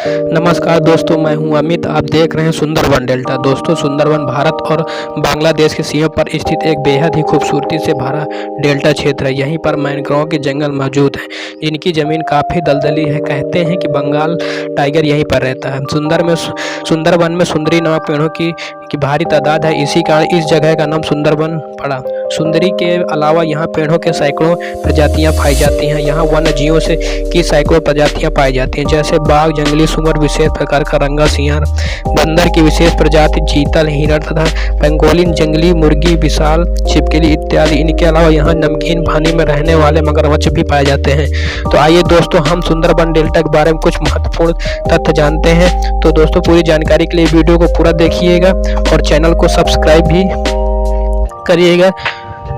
नमस्कार दोस्तों, मैं हूं अमित। आप देख रहे हैं सुंदरवन डेल्टा। दोस्तों, सुंदरवन भारत और बांग्लादेश की सीमा पर स्थित एक बेहद ही खूबसूरती से भरा डेल्टा क्षेत्र है। यहीं पर मैंग्रोव के जंगल मौजूद हैं, जिनकी ज़मीन काफ़ी दलदली है। कहते हैं कि बंगाल टाइगर यहीं पर रहता है। सुंदरवन में सुंदरी नामक पेड़ों की भारी तादाद है। इसी कारण इस जगह का नाम सुंदरवन पड़ा। सुंदरी के अलावा यहाँ पेड़ों के सैकड़ों प्रजातियाँ पाई जाती हैं। यहाँ वन्य जीवों की सैकड़ों प्रजातियाँ पाई जाती हैं, जैसे बाघ, जंगली सुअर, विशेष प्रकार का रंगा सियार, बंदर की विशेष प्रजाति, चीतल, हिरण तथा पेंगोलिन, जंगली मुर्गी, विशाल छिपकली इत्यादि। इनके अलावा यहाँ नमकीन पानी में रहने वाले मगरमच्छ भी पाए जाते हैं। तो आइए दोस्तों, हम सुंदरवन डेल्टा के बारे में कुछ महत्वपूर्ण तथ्य जानते हैं। तो दोस्तों, पूरी जानकारी के लिए वीडियो को पूरा देखिएगा और चैनल को सब्सक्राइब भी करिएगा।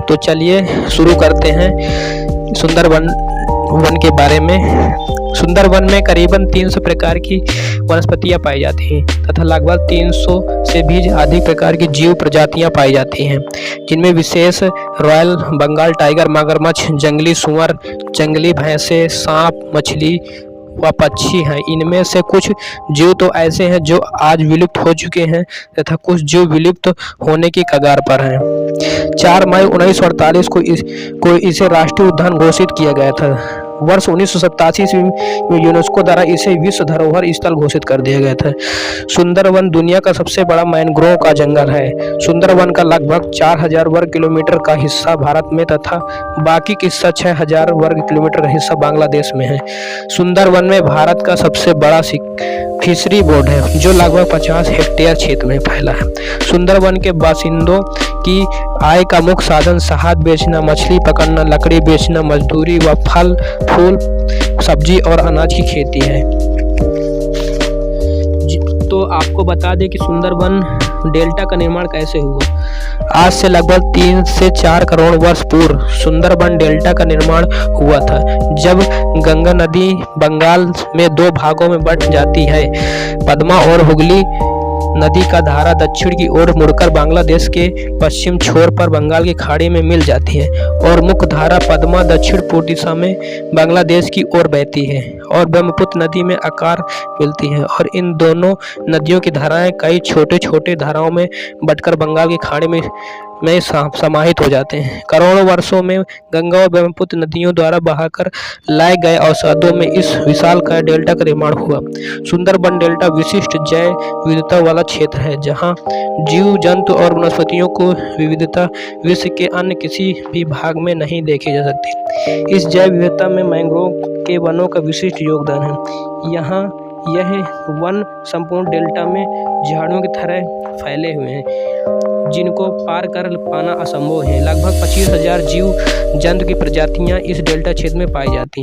तो चलिए शुरू करते हैं सुंदरवन के बारे में। सुंदरवन में करीबन 300 प्रकार की वनस्पतियां पाई जाती हैं तथा लगभग 300 से भी अधिक प्रकार की जीव प्रजातियां पाई जाती हैं, जिनमें विशेष रॉयल बंगाल टाइगर, मगरमच्छ, जंगली सुअर, जंगली भैंसे, सांप, मछली व पक्षी हैं। इनमें से कुछ जीव तो ऐसे हैं जो आज विलुप्त हो चुके हैं तथा कुछ जीव विलुप्त होने की कगार पर हैं। 4 मई 1948 को इसे राष्ट्रीय उद्यान घोषित किया गया था। वर्ष 1987 में यूनेस्को द्वारा इसे विश्व धरोहर स्थल घोषित कर दिया गया था। सुंदरवन दुनिया का सबसे बड़ा मैंग्रोव का जंगल है। सुंदरवन का लगभग 4000 वर्ग किलोमीटर का हिस्सा भारत में तथा बाकी का हिस्सा 6000 वर्ग किलोमीटर का हिस्सा बांग्लादेश में है। सुंदरवन में भारत का सबसे बड़ा फिशरी बोर्ड है, जो लगभग 50 हेक्टेयर क्षेत्र में फैला है। सुंदरवन के बासिंदों की आय का मुख्य साधन शहद बेचना, मछली पकड़ना, लकड़ी बेचना, मजदूरी व फल, फूल, सब्जी और अनाज की खेती है। तो आपको बता दें कि सुंदरवन डेल्टा का निर्माण कैसे हुआ। आज से लगभग 3 से 4 करोड़ वर्ष पूर्व सुंदरवन डेल्टा का निर्माण हुआ था, जब गंगा नदी बंगाल में 2 भागों में बंट जाती है। पद्मा और हुगली नदी का धारा दक्षिण की ओर मुड़कर बांग्लादेश के पश्चिम छोर पर बंगाल की खाड़ी में मिल जाती है और मुख्य धारा पद्मा दक्षिण पूर्व दिशा में बांग्लादेश की ओर बहती है और ब्रह्मपुत्र नदी में आकार मिलती है। और इन दोनों नदियों की धाराएं कई छोटे छोटे धाराओं में बंटकर बंगाल की खाड़ी में समाहित हो जाते हैं। करोड़ों वर्षों में गंगा और ब्रह्मपुत्र नदियों द्वारा बहाकर लाए गए अवसादों में इस विशालकाय डेल्टा का निर्माण हुआ। सुंदरवन डेल्टा विशिष्ट जैव विविधता वाला क्षेत्र है, जहां जीव जंतु और वनस्पतियों को विविधता विश्व के अन्य किसी भी भाग में नहीं देखी जा सकती। इस जैव विविधता में मैंग्रोव के वनों का विशिष्ट योगदान है। यहाँ यह वन संपूर्ण डेल्टा में झाड़ियों की तरह फैले हुए हैं, जिनको पार कर पाना असंभव है। लगभग 25,000 जीव जंतु की प्रजातियां इस डेल्टा क्षेत्र में पाई जाती हैं।